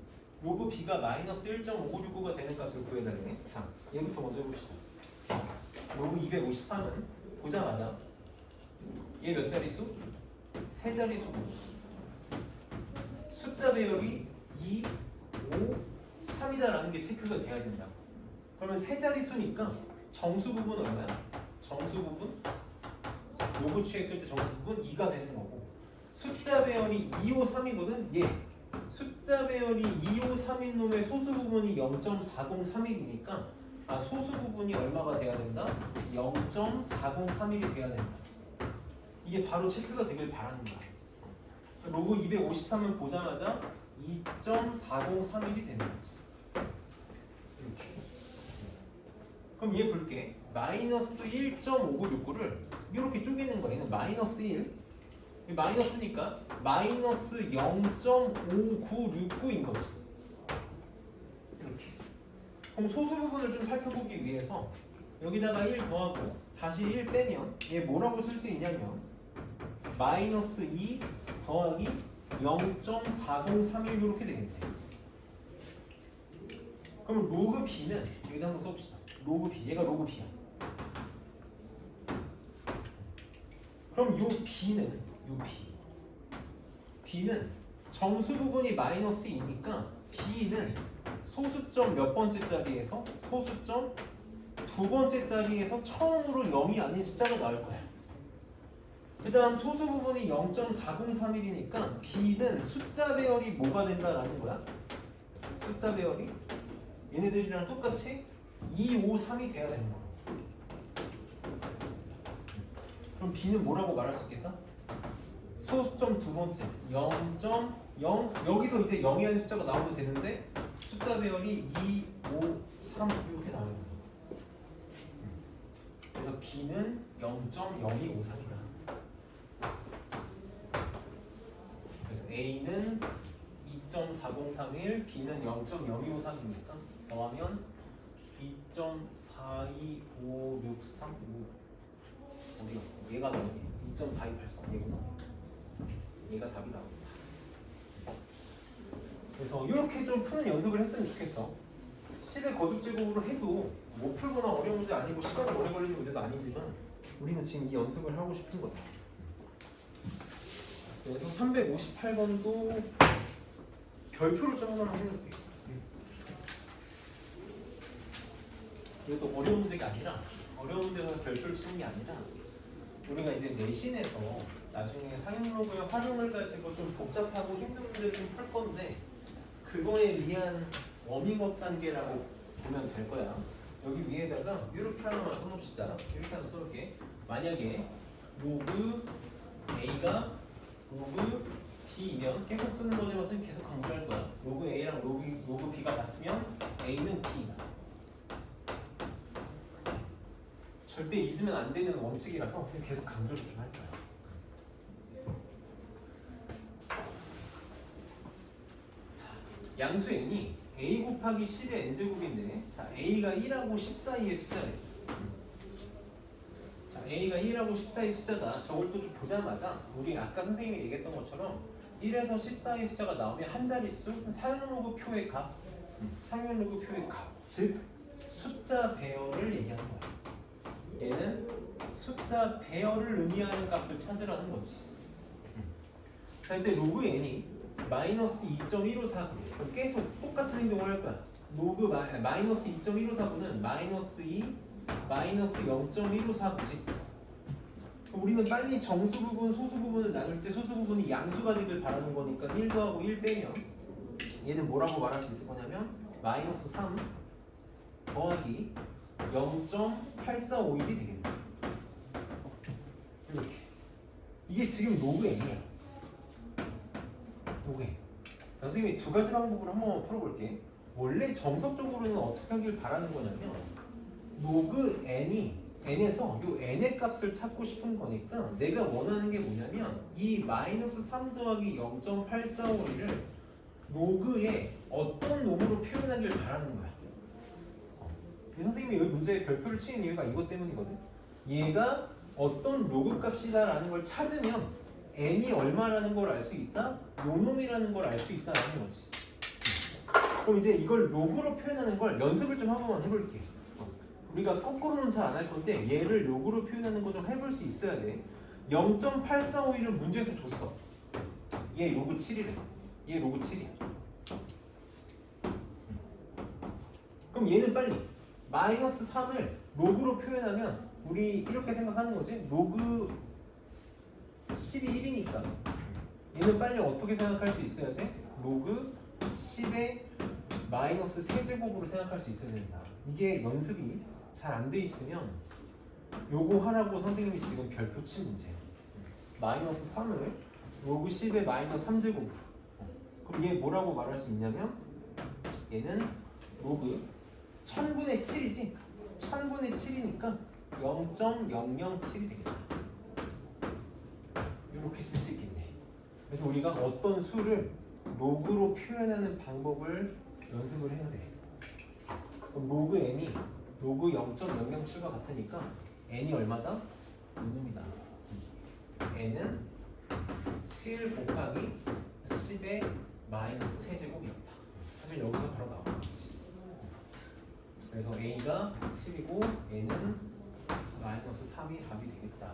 로그 b가 마이너스 1.5969가 되는 값을 구해달래. 자, 얘부터 먼저 해봅시다. 로그 253은 보자마자 얘 몇 자릿수? 세 자릿수. 숫자 배열이 2, 5, 3이다라는 게 체크가 돼야 된다. 그러면 세 자릿수니까 정수 부분 얼마야? 정수 부분 로그 취했을 때 정수 부분 2가 되는 거고 숫자 배열이 2, 5, 3이거든. 얘 숫자 배열이 2, 5, 3인 놈의 소수 부분이 0.4031이니까 소수 부분이 얼마가 돼야 된다? 0.4031이 돼야 된다. 이게 바로 체크가 되길 바라는 거야. 로그 253은 보자마자 2.4031이 되는 거지. 이렇게. 그럼 얘 볼게. 마이너스 1.5969를 이렇게 쪼개는 거야. 얘는 마이너스 1. 마이너스니까 마이너스 0.5969인 거지. 이렇게. 그럼 소수 부분을 좀 살펴보기 위해서 여기다가 1 더하고 다시 1 빼면 얘 뭐라고 쓸 수 있냐면 마이너스 2 더하기 0.4031 이렇게 되겠네. 그럼 로그 b는 여기다 한번 써봅시다. 로그 b, 얘가 로그 b야. 그럼 요 b는 b는 정수 부분이 마이너스 2니까 b는 소수점 몇 번째 자리에서 소수점 두 번째 자리에서 처음으로 0이 아닌 숫자가 나올 거야. 그 다음 소수 부분이 0.4031이니까 b는 숫자 배열이 뭐가 된다라는 거야? 숫자 배열이 얘네들이랑 똑같이 2, 5, 3이 돼야 되는 거야. 그럼 b는 뭐라고 말할 수 있겠다? 소수점 두 번째 0.0 여기서 이제 0이 아닌 숫자가 나오면 되는데 숫자 배열이 2, 5, 3 이렇게 나와요. 그래서 b는 0.0253이다. 그래서 a는 2.4031, b는 0.0253이니까 더하면 2.42563 어디 갔어? 얘가 나오니? 2.4283 얘구나. 얘가 답이 나옵니다. 그래서 이렇게 좀 푸는 연습을 했으면 좋겠어. 10의 거듭 제곱으로 해도 못 풀거나 어려운 문제 아니고 시간이 오래 걸리는 문제도 아니지만 우리는 지금 이 연습을 하고 싶은 거다. 그래서 358번도 별표를 좀 하나만 해볼게요. 이것도 어려운 문제가 아니라 어려운 문제는 별표를 치는 게 아니라 우리가 이제 내신에서 나중에 상용로그의 활용을 가지고 좀 복잡하고 힘든 문제를 좀 풀 건데 그거에 위한 워밍업 단계라고 보면 될 거야. 여기 위에다가 이렇게 하나만 써놓읍시다. 이렇게 하나 써놓을게. 만약에 로그 A가 로그 B이면 계속 쓰는 거지만 선생님 계속 강조할 거야. 로그 A랑 로그 B가 같으면 A는 B다. 절대 잊으면 안 되는 원칙이라서 그냥 계속 강조를 좀 할 거야. 자, 양수 n이 a 곱하기 10의 n제곱인데 자, a가 1하고 10 사이의 숫자래. 자, a가 1하고 10 사이의 숫자다. 저걸 또 좀 보자마자 우리 아까 선생님이 얘기했던 것처럼 1에서 10 사이의 숫자가 나오면 한 자릿수 상용로그 표의 값, 상용로그 표의 값, 즉 숫자 배열을 얘기하는 거야. 얘는 숫자 배열을 의미하는 값을 찾으라는 거지. 자, 이때 로그 n이 마이너스 2.1549 계속 똑같은 행동을 할 거야. 로그 마이너스 2.1549는 마이너스 2, 마이너스 0.1549지. 우리는 빨리 정수 부분, 소수 부분을 나눌 때 소수 부분이 양수가 되길 바라는 거니까 1 더하고 1 빼면 얘는 뭐라고 말할 수 있을 거냐면 마이너스 3 더하기 0.8451이 되겠네. 이렇게. 이게 지금 로그 n이야. 로그 n. 선생님이 두 가지 방법으로 한번 풀어볼게. 원래 정석적으로는 어떻게 하길 바라는 거냐면 로그 n에서 요 n의 값을 찾고 싶은 거니까 내가 원하는 게 뭐냐면 이 마이너스 3 더하기 0.8451을 로그에 어떤 놈으로 표현하길 바라는 거야. 선생님이 여기 문제에 별표를 치는 이유가 이것 때문이거든. 얘가 어떤 로그 값이다라는 걸 찾으면 n이 얼마라는 걸 알 수 있다? 요 놈이라는 걸 알 수 있다라는 거지. 그럼 이제 이걸 로그로 표현하는 걸 연습을 좀 한번 해볼게. 우리가 거꾸로는 잘 안 할 건데 얘를 로그로 표현하는 거 좀 해볼 수 있어야 돼. 0.8451은 문제에서 줬어. 얘 로그 7이래. 얘 로그 7이야. 그럼 얘는 빨리 마이너스 3을 로그로 표현하면 우리 이렇게 생각하는 거지. 로그 10이 1이니까 얘는 빨리 어떻게 생각할 수 있어야 돼? 로그 10의 마이너스 세제곱으로 생각할 수 있어야 된다. 이게 연습이 잘 안 돼 있으면 요거 하라고 선생님이 지금 별표 친 문제야. 마이너스 3을 로그 10의 마이너스 3제곱으로. 그럼 얘 뭐라고 말할 수 있냐면 얘는 로그 1000분의 7이지? 1000분의 7이니까 0.007이 되겠다. 이렇게 쓸 수 있겠네. 그래서 우리가 어떤 수를 로그로 표현하는 방법을 연습을 해야 돼. 그럼 로그 n이 로그 0.007과 같으니까 n이 얼마다? 요놈이다. n은 7 곱하기 10의 마이너스 세제곱이었다. 사실 여기서 바로 나오겠지. 그래서 a가 7이고 n은 마이너스 3이 답이 되겠다.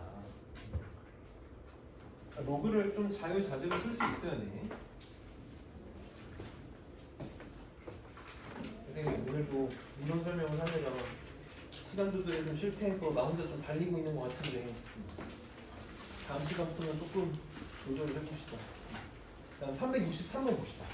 로그를 좀 자유자재로 쓸 수 있어야 돼. 선생님 오늘도 이론 설명을 하려다가 시간 조절에 좀 실패해서 나 혼자 좀 달리고 있는 것 같은데 다음 시간 쓰면 조금 조절을 해봅시다. 다음 363번 봅시다.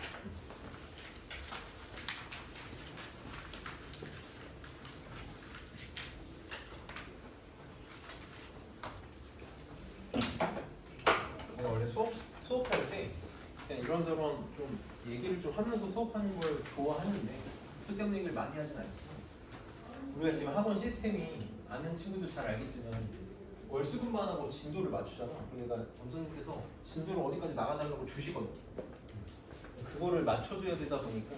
내가 원래 수업할 때 그냥 이런저런 좀 얘기를 좀 하면서 수업하는 걸 좋아하는데 쓸데없는 얘기를 많이 하진 않지만 우리가 지금 학원 시스템이 아는 친구들 잘 알겠지만 월수금반하고 진도를 맞추잖아. 그러니까 원장님께서 진도를 어디까지 나가달라고 주시거든. 그거를 맞춰줘야 되다 보니까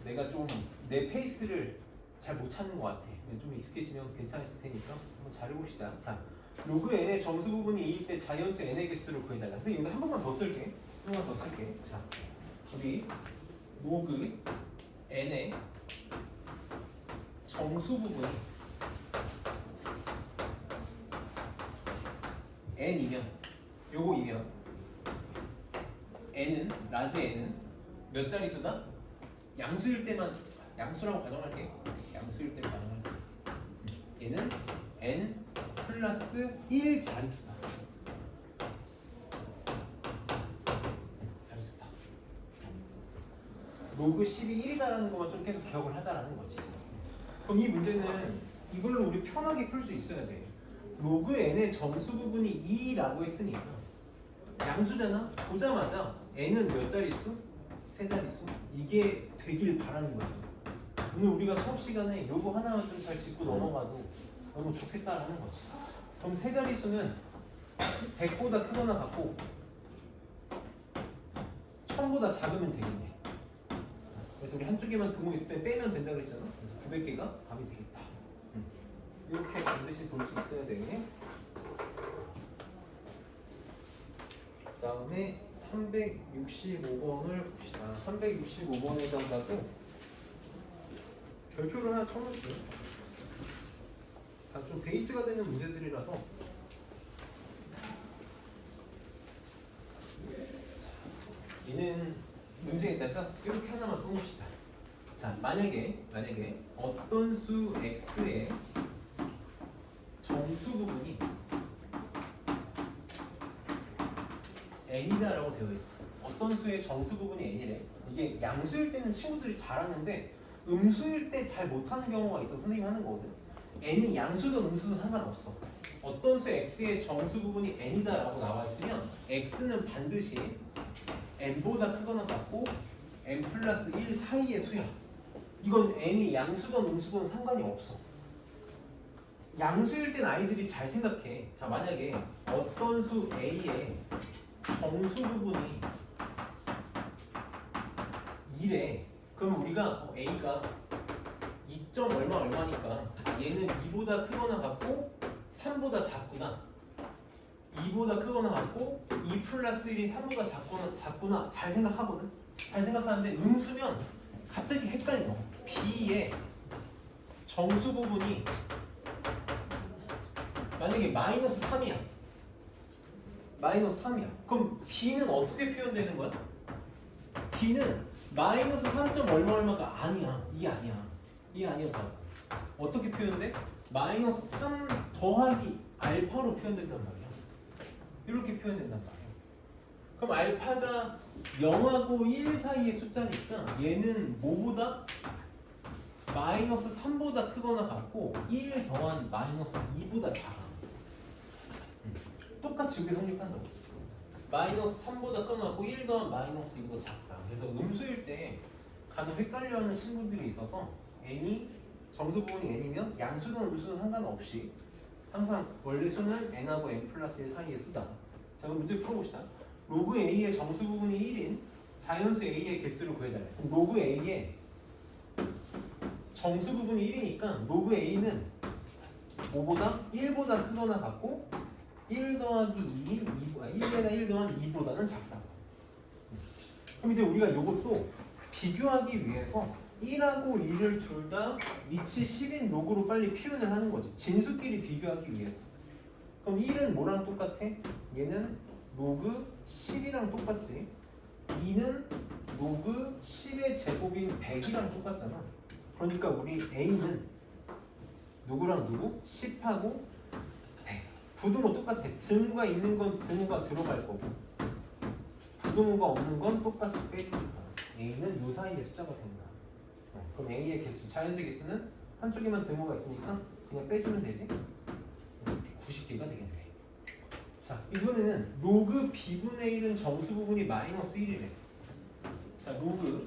내가 좀 내 페이스를 잘 못 찾는 것 같아. 근데 좀 익숙해지면 괜찮을 테니까 한번 잘해봅시다. 자, 로그 n의 정수 부분이 2일 때 자연수 n의 개수를 구해달라. 선생님 이거 한 번만 더 쓸게. 한 번만 더 쓸게. 자, 여기 로그 n의 정수 부분이 n이면 요거 이면 n은 라지 n은 몇 자릿수다? 양수일 때만 양수라고 가정할게. 양수일 때 가정할게. 얘는 n 플러스 1 자릿수다. 자릿수다. 로그 10이 1이다라는 것만 좀 계속 기억을 하자라는 거지. 그럼 이 문제는 이걸로 우리 편하게 풀 수 있어야 돼. 로그 n의 정수 부분이 2라고 했으니까 양수잖아? 보자마자 n은 몇 자릿수? 세 자릿수? 이게 되길 바라는 거야. 오늘 우리가 수업 시간에 요거 하나만 좀 잘 짚고 넘어가도 너무 좋겠다라는 거지. 그럼 세 자릿수는 100보다 크거나 같고 1000보다 작으면 되겠네. 그래서 우리 한쪽에만 두고 있을 때 빼면 된다 그랬잖아. 그래서 900개가 답이 되겠다. 이렇게 반드시 볼 수 있어야 돼. 그 다음에 365번을 봅시다. 365번에다가도 별표를 하나 쳐놓을게요. 다 좀 베이스가 되는 문제들이라서 얘는 문제에다가 이렇게 하나만 써놓읍시다. 자, 만약에 어떤 수 x의 정수 부분이 n이다라고 되어 있어. 어떤 수의 정수 부분이 n이래? 이게 양수일 때는 친구들이 잘하는데 음수일 때 잘 못하는 경우가 있어. 선생님이 하는 거거든. n이 양수든 음수든 상관없어. 어떤 수 x의 정수 부분이 n이다라고 나와 있으면 x는 반드시 n보다 크거나 같고 n 플러스 1 사이의 수야. 이건 n이 양수든 음수든 상관이 없어. 양수일 땐 아이들이 잘 생각해. 자, 만약에 어떤 수 a의 정수 부분이 2래. 그럼 우리가 a가 2점 얼마 얼마니까 얘는 2보다 크거나 같고 3보다 작구나. 2보다 크거나 같고 2 플러스 1이 3보다 작구나. 잘 생각하거든. 잘 생각하는데 음수면 갑자기 헷갈려. b의 정수 부분이 만약에 마이너스 3이야. 마이너스 3이야. 그럼 b는 어떻게 표현되는 거야? b는 마이너스 3점 얼마 얼마가 아니야. 이게 아니야. 이게 아니었다고. 어떻게 표현돼? 마이너스 3 더하기 알파로 표현된단 말이야. 이렇게 표현된단 말이야. 그럼 알파가 0하고 1 사이의 숫자니까 얘는 뭐보다? 마이너스 3보다 크거나 같고 1 더한 마이너스 2보다 작아. 똑같이 여기 성립한다고. 마이너스 3보다 크거나 1 더한 마이너스 2보다 작다. 그래서 음수일 때 간혹 헷갈려하는 친구들이 있어서 n이 정수 부분이 n이면 양수든 음수든 상관없이 항상 원래 수는 n하고 n 플러스 1 사이의 수다. 자, 그럼 문제 풀어봅시다. 로그 a의 정수 부분이 1인 자연수 a의 개수를 구해달래. 그럼 로그 a의 정수 부분이 1이니까 로그 a는 뭐보다? 1보다 크거나 같고 1 더하기 2인 1에다 1 더한 2보다는 작다. 그럼 이제 우리가 이것도 비교하기 위해서 1하고 2를 둘 다 위치 10인 로그로 빨리 표현을 하는 거지. 진수끼리 비교하기 위해서. 그럼 1은 뭐랑 똑같아? 얘는 로그 10이랑 똑같지. 2는 로그 10의 제곱인 100이랑 똑같잖아. 그러니까 우리 A는 누구랑 누구? 10하고 100. 부등호 똑같아. 등호가 있는 건 등호가 들어갈 거고 부등호가 없는 건 똑같이 빼주니까 A는 요 사이의 숫자가 된다. 그럼 A의 개수, 자연수 개수는 한쪽에만 등호가 있으니까 그냥 빼주면 되지. 90개가 되겠네. 자, 이번에는 로그 B분의 1은 정수 부분이 마이너스 1이래. 자, 로그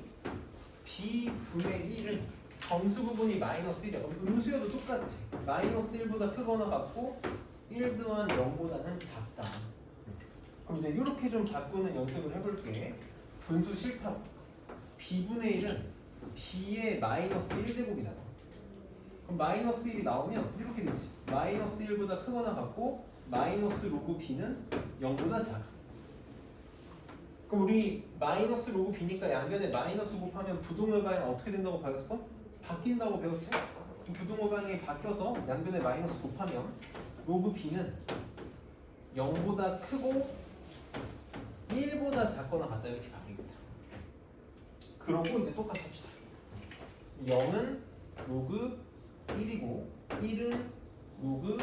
B분의 1은 정수 부분이 마이너스 1이야. 그럼 음수여도 똑같지. 마이너스 1보다 크거나 같고 1 더한 0보다는 작다. 그럼 이제 이렇게 좀 바꾸는 연습을 해볼게. 분수 싫다고. B분의 1은 B의 마이너스 1제곱이잖아. 그럼 마이너스 1이 나오면 이렇게 되지. 마이너스 1보다 크거나 같고 마이너스 로그 B는 0보다 작아. 그럼 우리 마이너스 로그 B니까 양변에 마이너스 곱하면 부동의 방향 어떻게 된다고 배웠어? 바뀐다고 배웠지? 부동의 방향이 바뀌어서 양변에 마이너스 곱하면 로그 B는 0보다 크고 1보다 작거나 같다 이렇게 바뀌겠다. 그러고 이제 똑같이 합시다. 0은 로그 1이고 1은 로그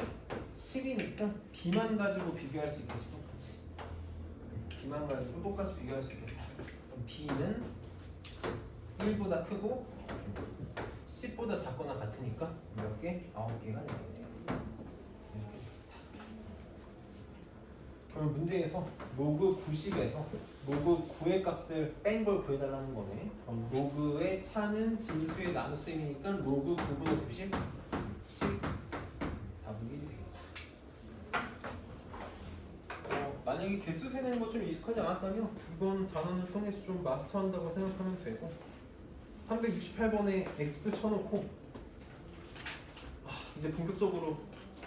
10이니까 B만 가지고 비교할 수 있겠지. 똑같이 B만 가지고 똑같이 비교할 수 있겠다. 그럼 B는 1보다 크고 10보다 작거나 같으니까 몇 개? 9개가 되겠네요. 이렇게 그럼 문제에서 로그 90에서 로그 9의 값을 뺀 걸 구해달라는 거네. 그럼 로그의 차는 진수의 나눗셈이니까 로그 9분의 90 10 답은 1이 되겠다. 만약에 개수 세내는 거 좀 익숙하지 않았다면 이번 단원을 통해서 좀 마스터한다고 생각하면 되고 368번에 X표 쳐놓고 이제 본격적으로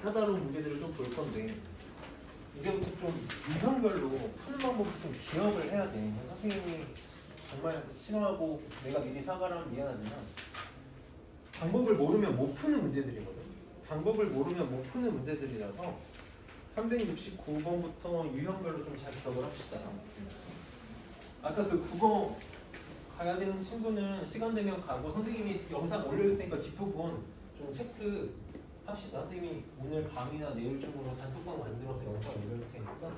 까다로운 문제들을 좀 볼 건데 이제부터 좀 유형별로 푸는 방법을 좀 기억을 해야 돼. 선생님이 정말 싫어하고 내가 미리 사과를 하면 미안하지만 방법을 모르면 못 푸는 문제들이거든. 방법을 모르면 못 푸는 문제들이라서 369번부터 유형별로 좀 잘 기억을 합시다. 아까 그 국어 가야 되는 친구는 시간 되면 가고 선생님이 영상 올려줄 테니까 뒷부분 좀 체크하고 합시다. 선생님이 오늘 밤이나 내일 중으로 단톡방 만들어서 영상 올릴 테니까.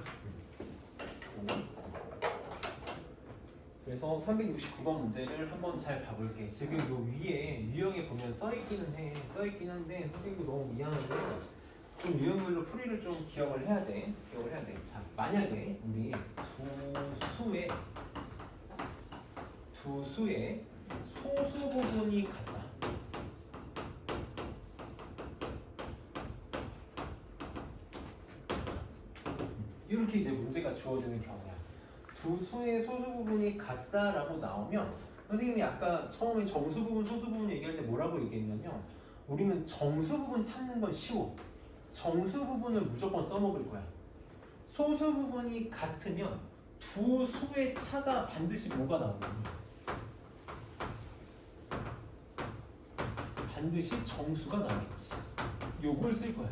그래서 369번 문제를 한번 잘 봐볼게. 지금 요 위에 유형에 보면 써있기는 해. 써있긴 한데 선생님도 너무 미안한데 좀 유형별로 풀이를 좀 기억을 해야 돼. 자, 만약에 우리 두 수의 소수 부분이 같다. 이렇게 이제 문제가 주어지는 경우야. 두 수의 소수 부분이 같다라고 나오면 선생님이 아까 처음에 정수 부분, 소수 부분 얘기할 때 뭐라고 얘기했냐면 우리는 정수 부분 찾는 건 쉬워. 정수 부분을 무조건 써먹을 거야. 소수 부분이 같으면 두 수의 차가 반드시 뭐가 나오겠니? 반드시 정수가 나오겠지. 요걸 쓸 거야.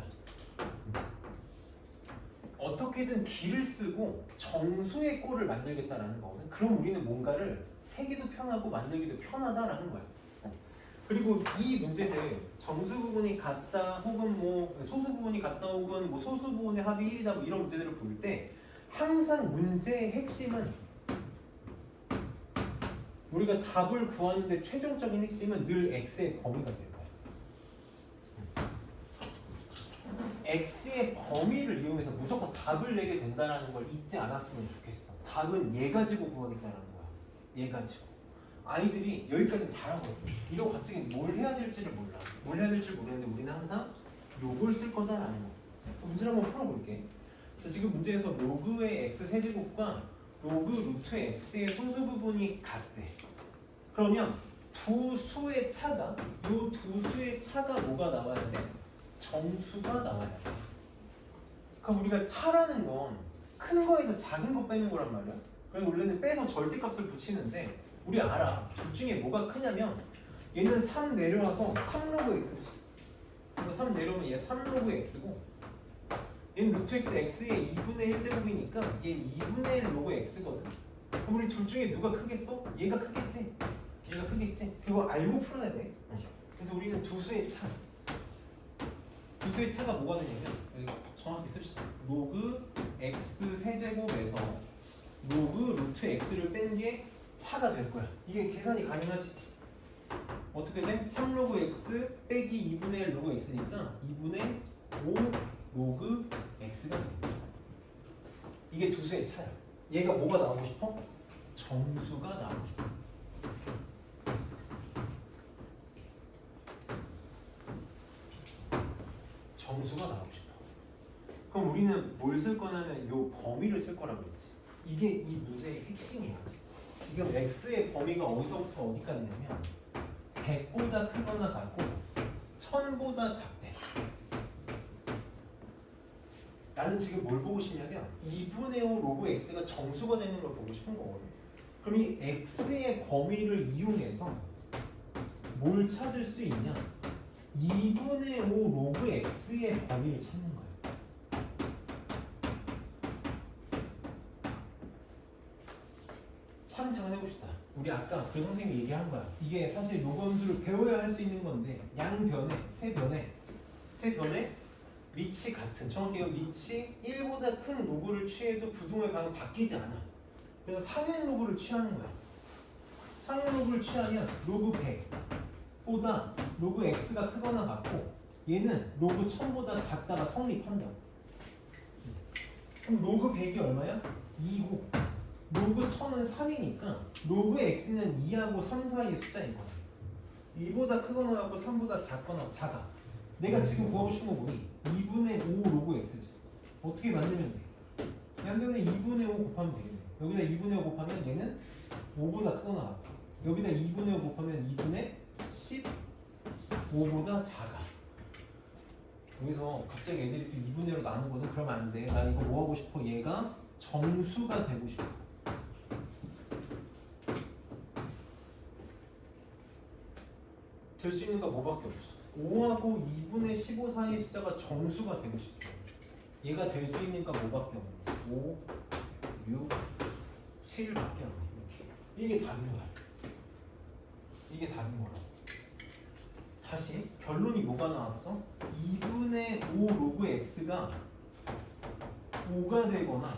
어떻게든 길을 쓰고 정수의 꼴을 만들겠다라는 거거든. 그럼 우리는 뭔가를 세기도 편하고 만들기도 편하다라는 거야. 그리고 이 문제들 정수 부분이 같다 혹은 뭐 소수 부분이 같다 혹은 뭐 소수 부분의 합이 1이다 뭐 이런 문제들을 볼 때 항상 문제의 핵심은 우리가 답을 구하는데 최종적인 핵심은 늘 x의 범위가 될 거야. x의 범위를 이용해서 무조건 답을 내게 된다는 걸 잊지 않았으면 좋겠어. 답은 얘 가지고 구하겠다는 거야. 얘 가지고. 아이들이 여기까지는 잘하거든. 이러고 갑자기 뭘 해야 될지를 몰라. 뭘 해야 될지 모르는데 우리는 항상 요걸 쓸 거다라는 거. 문제를 한번 풀어볼게. 자, 지금 문제에서 로그의 x 세제곱과 로그 루트의 x의 소수 부분이 같대. 그러면 두 수의 차가 요 두 수의 차가 뭐가 나와야 돼? 정수가 나와야 돼. 그럼 우리가 차라는 건 큰 거에서 작은 거 빼는 거란 말이야. 그래서 원래는 빼서 절대값을 붙이는데 우리 알아. 둘 중에 뭐가 크냐면 얘는 3 내려와서 3로그 x지. 그리고 3 내려오면 얘 3로그 x고 얘는 루트 x x의 2분의 1제곱이니까 얘 2분의 1 로그 x거든. 그럼 우리 둘 중에 누가 크겠어? 얘가 크겠지. 얘가 크겠지. 그거 알고 풀어야 돼. 그래서 우리는 두 수의 차. 두 수의 차가 뭐가 되냐면 여기 정확히 씁시다. 로그 x 세제곱에서 로그 루트 x를 뺀 게 차가 될 거야. 이게 계산이 가능하지. 어떻게 돼? 3로그 x 빼기 2분의 1 로그 x니까 2분의 5 로그 x가 돼. 이게 두 수의 차야. 얘가 뭐가 나오고 싶어? 정수가 나오고 싶어. 정수가 나오고 싶어. 그럼 우리는 뭘 쓸 거냐면 요 범위를 쓸 거라고 했지. 이게 이 문제의 핵심이야. 지금 x의 범위가 어디서부터 어디까지냐면 100보다 크거나 같고 1000보다 작대. 나는 지금 뭘 보고 싶냐면 2분의 5 로그 x가 정수가 되는 걸 보고 싶은 거거든. 그럼 이 x의 범위를 이용해서 뭘 찾을 수 있냐? 2분의 5 로그 x의 범위를 찾는 거야. 차근차근 해봅시다. 우리 아까 그 선생님이 얘기한 거야. 이게 사실 로그 함수를 배워야 할 수 있는 건데 양변에 세 변에 위치 같은 정확히 위치 1보다 큰 로그를 취해도 부등호의 방은 바뀌지 않아. 그래서 상행 로그를 취하는 거야. 상행 로그를 취하면 로그 100보다 로그 x가 크거나 같고 얘는 로그 1000보다 작다가 성립한다. 그럼 로그 100이 얼마야? 2고 로그 1000은 3이니까 로그 x는 2하고 3 사이의 숫자인 거야. 2보다 크거나 같고 3보다 작거나 작아. 내가 지금 구하고 싶은 거 뭐니? 2분의 5 로그 x지. 어떻게 만들면 돼? 양변에 2분의 5 곱하면 되겠네. 여기다 2분의 5 곱하면 얘는 5보다 크거나 같고 여기다 2분의 5 곱하면 2분의 15보다 작아. 여기서 갑자기 애들이 또 2분의 1로 나누거든. 그러면 안 돼. 나 이거 뭐 하고 싶어? 얘가 정수가 되고 싶어. 될 수 있는 거 뭐밖에 없어. 5하고 2분의 15 사이의 숫자가 정수가 되고 싶어. 얘가 될 수 있는 거 뭐밖에 없네. 5, 6, 7밖에 없네. 이게 답인 거야. 이게 답인 거야. 다시 결론이 뭐가 나왔어? 2분의 5 로그 x가 5가 되거나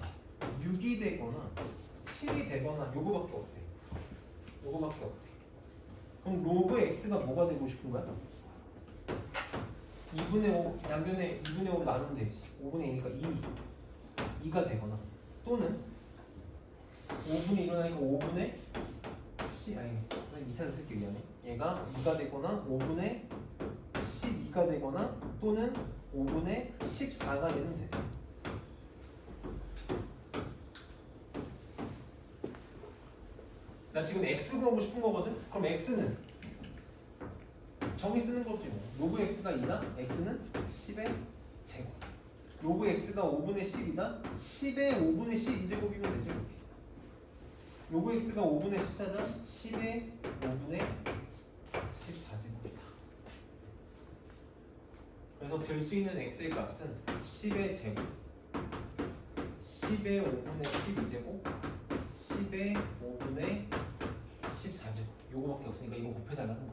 6이 되거나 7이 되거나 요거밖에 없대. 요거밖에 없대. 그럼 로그 x가 뭐가 되고 싶은 거야? 2분의 5 양변에 2분의 5로 나누면 되지. 5분의 2니까 2가 되거나 또는 5분의 1이니까 5분의 10 아니 밑에다 쓸게 미안해. 얘가 2가 되거나 5분의 12가 되거나 또는 5분의 14가 되면 돼. 나 지금 x 구하고 싶은 거거든? 그럼 x는 정의 쓰는 거지 뭐. 로그 x가 2다? x는 10의 제곱. 로그 x가 5분의 10이다? 10의 5분의 12제곱이면 되죠 이렇게. 로그 x가 5분의 14다? 10의 5분의 14제곱이다. 그래서 될 수 있는 x의 값은 10의 제곱, 10의 5분의 12제곱, 10의 5분의 14제곱. 요거밖에 없으니까 이거 곱해달라는 거네.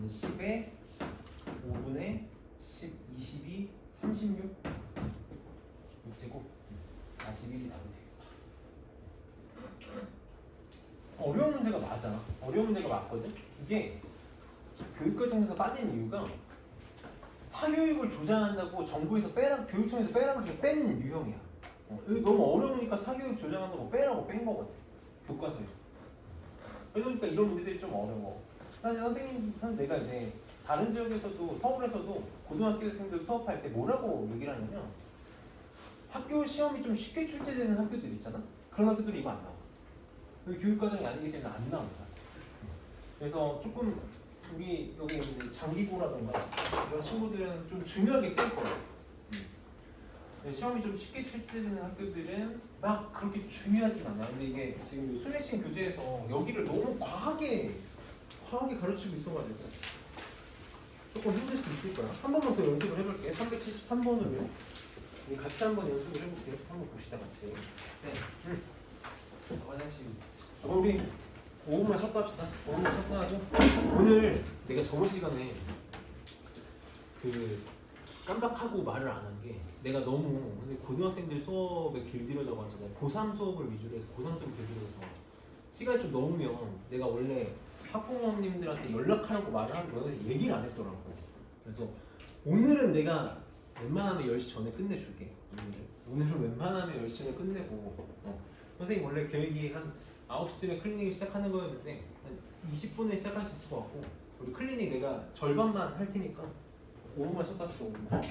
10의 5분의 10, 22, 36 6제곱 41이 답이 되겠다. 어려운 문제가 맞아. 어려운 문제가 맞거든. 이게 교육과정에서 빠진 이유가 사교육을 조장한다고 정부에서 빼라, 교육청에서 빼라고 해서 뺀 유형이야. 너무 어려우니까 사교육 조장한다고 빼라고 뺀 거거든. 교과서에서. 그러니까 이런 문제들이 좀 어려워. 사실 선생님 내가 이제 다른 지역에서도 서울에서도 고등학교생들 수업할 때 뭐라고 얘기를 하냐면 학교 시험이 좀 쉽게 출제되는 학교들 있잖아. 그런 학교들이 이거 안 나와. 교육과정이 아니기 때문에 안 나온다. 그래서 조금 우리 여기 이제 장기고라던가 이런 친구들은 좀 중요하게 쓸 거야. 시험이 좀 쉽게 출제되는 학교들은 막 그렇게 중요하진 않아. 근데 이게 지금 스매싱 교재에서 여기를 너무 과하게 가르치고 있어가지고 조금 힘들 수 있을 거야. 한 번만 더 연습을 해볼게. 373번으로요. 우리 같이 한번 연습을 해볼게요. 한번 봅시다 같이. 네. 화장실. 우리 5분만 쉬었다 합시다. 5분만 쉬었다 하고 오늘 내가 저번 시간에 그 깜빡하고 말을 안 한 게 내가 너무 근데 고등학생들 수업에 길들여져가지고 고3 수업을 위주로 해서 고3 수업을 길들여서 시간이 좀 넘으면 내가 원래 학부모님들한테 연락하라고 말을 하는데 얘기를 안 했더라고. 그래서 오늘은 내가 웬만하면 10시 전에 끝내줄게. 오늘은 웬만하면 10시 전에 끝내고 선생님 원래 계획이 한 9시쯤에 클리닉을 시작하는 거였는데 한 20분에 시작할 수 있을 것 같고 우리 클리닉 내가 절반만 할 테니까 5분만 쉬었다 합시다. 5분만.